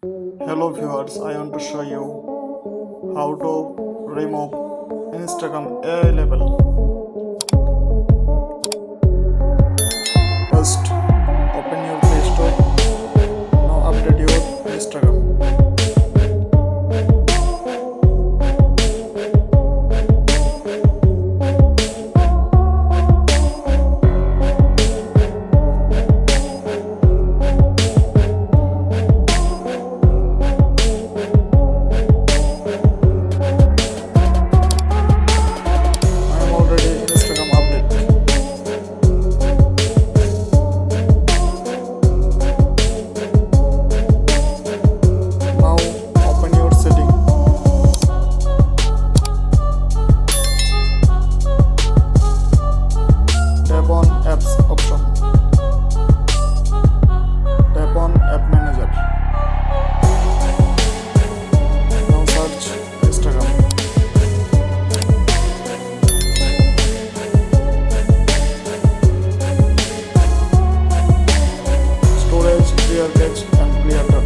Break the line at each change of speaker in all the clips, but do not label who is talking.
Hello viewers, I want to show you how to remove Instagram AI label. First, open your Play Store. Now update your Instagram. I am already in Instagram update. Now open your setting. Tap on apps option. Tap on app manager. Now search Instagram. Storage, clear cache and clear data.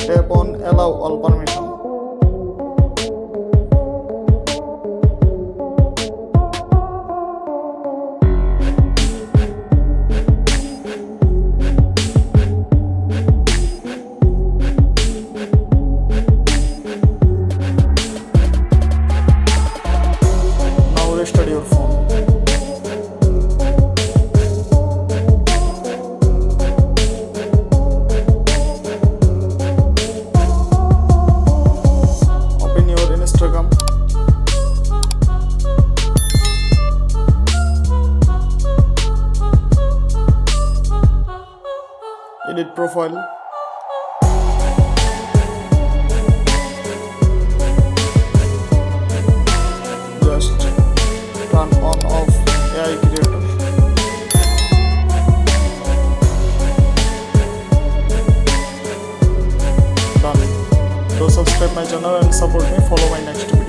Tap on allow all permission. Now restart your phone. Open your Instagram. Edit profile. Just turn on off AI creator. Done. So subscribe my channel and support me. Follow my next video.